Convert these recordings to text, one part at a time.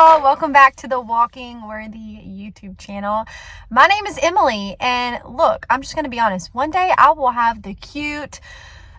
y'all. Welcome back to the Walking Worthy YouTube channel. My name is Emily, and look, I'm just going to be honest. One day I will have the cute,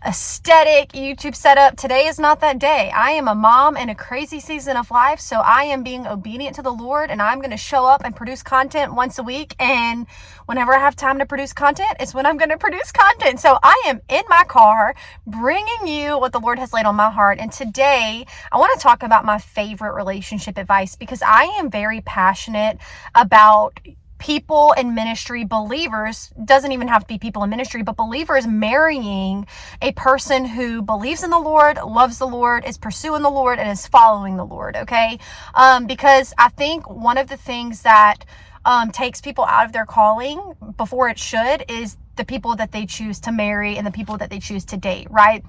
aesthetic YouTube setup. Today is not that day. I am a mom in a crazy season of life, so I am being obedient to the Lord, and I'm going to show up and produce content once a week, and whenever I have time to produce content is when I'm going to produce content. So I am in my car bringing you what the Lord has laid on my heart, and today I want to talk about my favorite relationship advice because I am very passionate about people in ministry, believers, doesn't even have to be people in ministry, but believers marrying a person who believes in the Lord, loves the Lord, is pursuing the Lord, and is following the Lord, okay? Because I think one of the things that takes people out of their calling before it should is the people that they choose to marry and the people that they choose to date, right?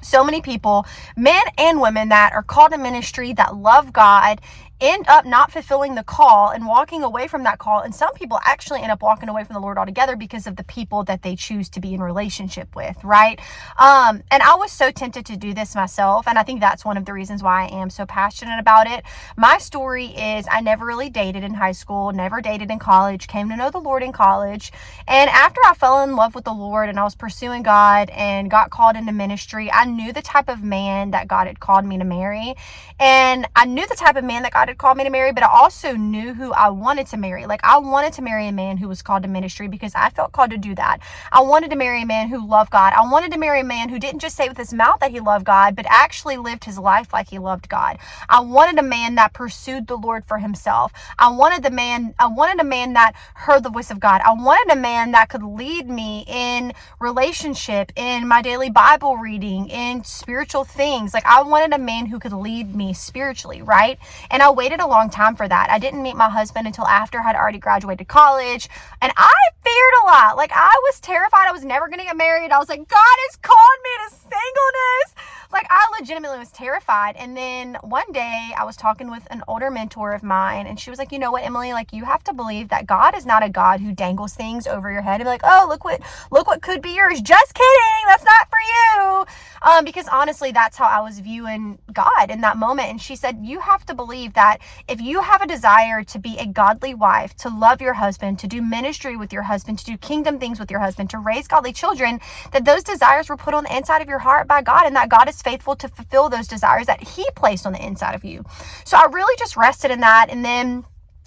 So many people, men and women that are called to ministry, that love God, end up not fulfilling the call and walking away from that call. And some people actually end up walking away from the Lord altogether because of the people that they choose to be in relationship with, right? And I was so tempted to do this myself. And I think that's one of the reasons why I am so passionate about it. My story is I never really dated in high school, never dated in college, came to know the Lord in college. And after I fell in love with the Lord and I was pursuing God and got called into ministry, I knew the type of man that God had called me to marry. And I knew the type of man that God had called me to marry, but I also knew who I wanted to marry. Like, I wanted to marry a man who was called to ministry because I felt called to do that. I wanted to marry a man who loved God. I wanted to marry a man who didn't just say with his mouth that he loved God, but actually lived his life like he loved God. I wanted a man that pursued the Lord for himself. I wanted a man that heard the voice of God. I wanted a man that could lead me in relationship, in my daily Bible reading, in spiritual things. Like, I wanted a man who could lead me spiritually, right? And I waited a long time for that. I didn't meet my husband until after I had already graduated college, and I feared a lot. Like, I was terrified I was never going to get married. I was like, God has called me to singleness. Like, I legitimately was terrified. And then one day I was talking with an older mentor of mine, and she was like, you know what, Emily, like, you have to believe that God is not a God who dangles things over your head and be like, oh, look what could be yours. Just kidding. That's not for you. Because honestly, that's how I was viewing God in that moment. And she said, you have to believe that if you have a desire to be a godly wife, to love your husband, to do ministry with your husband, to do kingdom things with your husband, to raise godly children, that those desires were put on the inside of your heart by God, and that God is faithful to fulfill those desires that he placed on the inside of you. So I really just rested in that. And then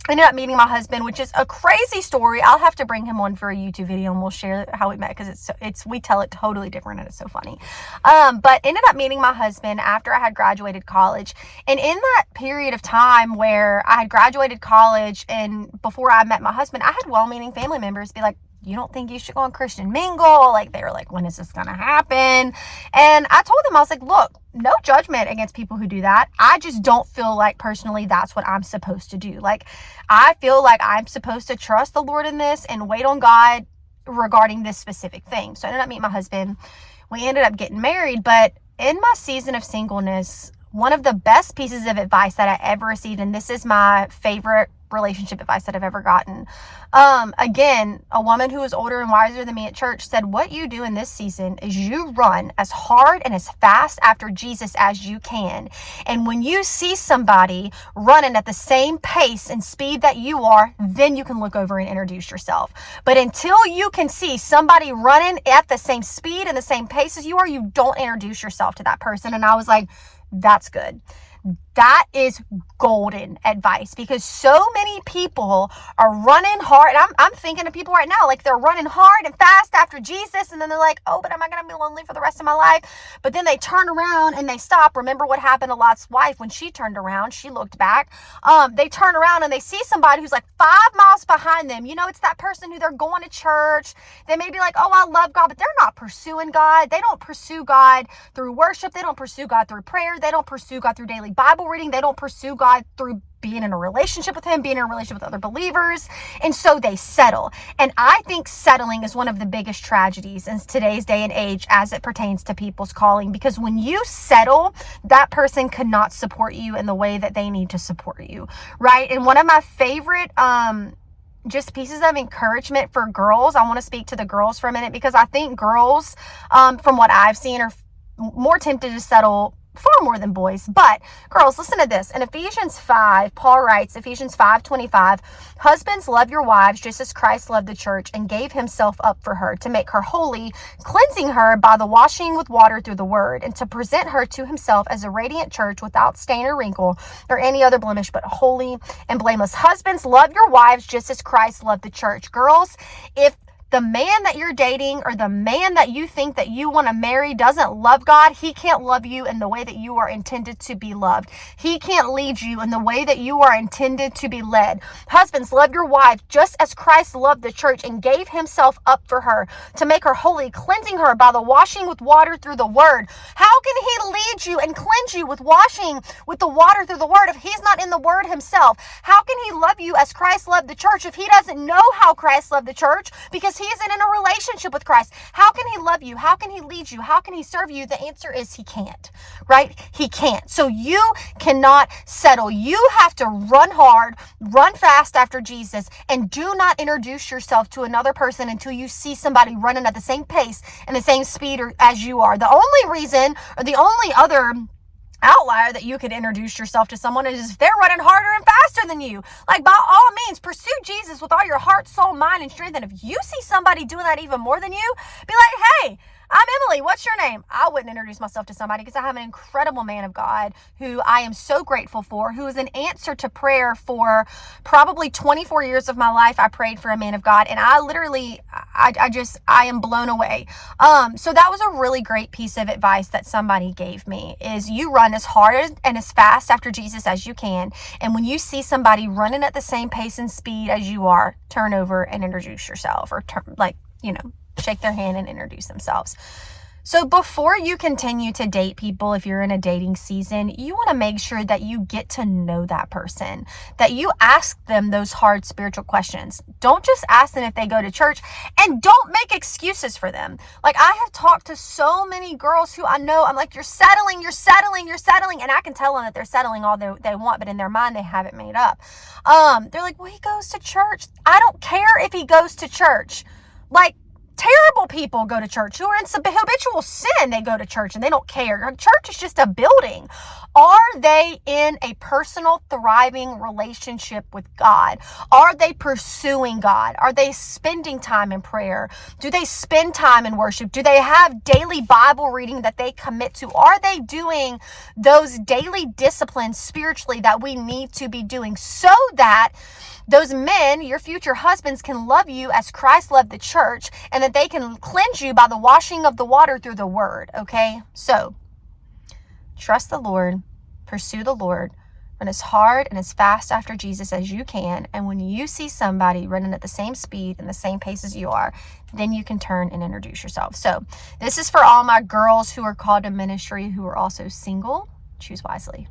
I ended up meeting my husband, which is a crazy story. I'll have to bring him on for a YouTube video and we'll share how we met because we tell it totally different and it's so funny. But ended up meeting my husband after I had graduated college. And in that period of time where I had graduated college and before I met my husband, I had well-meaning family members be like, you don't think you should go on Christian Mingle? Like, they were like, when is this going to happen? And I told them, I was like, look, no judgment against people who do that. I just don't feel like personally that's what I'm supposed to do. Like, I feel like I'm supposed to trust the Lord in this and wait on God regarding this specific thing. So I ended up meeting my husband. We ended up getting married. But in my season of singleness, one of the best pieces of advice that I ever received, and this is my favorite relationship advice that I've ever gotten. Again, a woman who was older and wiser than me at church said, what you do in this season is you run as hard and as fast after Jesus as you can. And when you see somebody running at the same pace and speed that you are, then you can look over and introduce yourself. But until you can see somebody running at the same speed and the same pace as you are, you don't introduce yourself to that person. And I was like, that's good. That is golden advice because so many people are running hard. And I'm thinking of people right now, like they're running hard and fast after Jesus. And then they're like, oh, but am I going to be lonely for the rest of my life? But then they turn around and they stop. Remember what happened to Lot's wife when she turned around? She looked back. They turn around and they see somebody who's like 5 miles behind them. You know, it's that person who they're going to church. They may be like, oh, I love God, but they're not pursuing God. They don't pursue God through worship. They don't pursue God through prayer. They don't pursue God through daily Bible reading. They don't pursue God through being in a relationship with him, being in a relationship with other believers. And so they settle. And I think settling is one of the biggest tragedies in today's day and age as it pertains to people's calling. Because when you settle, that person cannot support you in the way that they need to support you, right? And one of my favorite just pieces of encouragement for girls, I want to speak to the girls for a minute because I think girls, from what I've seen, are more tempted to settle far more than boys. But girls, listen to this. In Ephesians 5, Paul writes, Ephesians 5:25, husbands, love your wives just as Christ loved the church and gave himself up for her to make her holy, cleansing her by the washing with water through the word, and to present her to himself as a radiant church without stain or wrinkle or any other blemish, but holy and blameless. Husbands, love your wives just as Christ loved the church. Girls, if the man that you're dating or the man that you think that you want to marry doesn't love God, he can't love you in the way that you are intended to be loved. He can't lead you in the way that you are intended to be led. Husbands, love your wife just as Christ loved the church and gave himself up for her to make her holy, cleansing her by the washing with water through the word. How can he lead you and cleanse you with washing with the water through the word if he's not in the word himself? How can he love you as Christ loved the church if he doesn't know how Christ loved the church? Because he isn't in a relationship with Christ. How can he love you? How can he lead you? How can he serve you? The answer is he can't, right? He can't. So you cannot settle. You have to run hard, run fast after Jesus, and do not introduce yourself to another person until you see somebody running at the same pace and the same speed as you are. The only reason, or the only other outlier that you could introduce yourself to someone is if they're running harder and faster than you. Like, by all means, pursue Jesus with all your heart, soul, mind, and strength. And if you see somebody doing that even more than you, be like, hey, I'm Emily. What's your name? I wouldn't introduce myself to somebody because I have an incredible man of God who I am so grateful for, who is an answer to prayer for probably 24 years of my life. I prayed for a man of God, and I literally, I am blown away. So that was a really great piece of advice that somebody gave me, is you run as hard and as fast after Jesus as you can. And when you see somebody running at the same pace and speed as you are, turn over and introduce yourself, or shake their hand and introduce themselves. So before you continue to date people, if you're in a dating season, you want to make sure that you get to know that person, that you ask them those hard spiritual questions. Don't just ask them if they go to church, and don't make excuses for them. Like, I have talked to so many girls who I know, I'm like, you're settling. And I can tell them that they're settling all they want, but in their mind, they have it made up. They're like, well, he goes to church. I don't care if he goes to church. Like, terrible people go to church who are in habitual sin. They go to church and they don't care. Church is just a building. Are they in a personal, thriving relationship with God? Are they pursuing God? Are they spending time in prayer? Do they spend time in worship? Do they have daily Bible reading that they commit to? Are they doing those daily disciplines spiritually that we need to be doing, so that those men, your future husbands, can love you as Christ loved the church, and that they can cleanse you by the washing of the water through the word, okay? So, trust the Lord, pursue the Lord, run as hard and as fast after Jesus as you can, and when you see somebody running at the same speed and the same pace as you are, then you can turn and introduce yourself. So, this is for all my girls who are called to ministry who are also single. Choose wisely.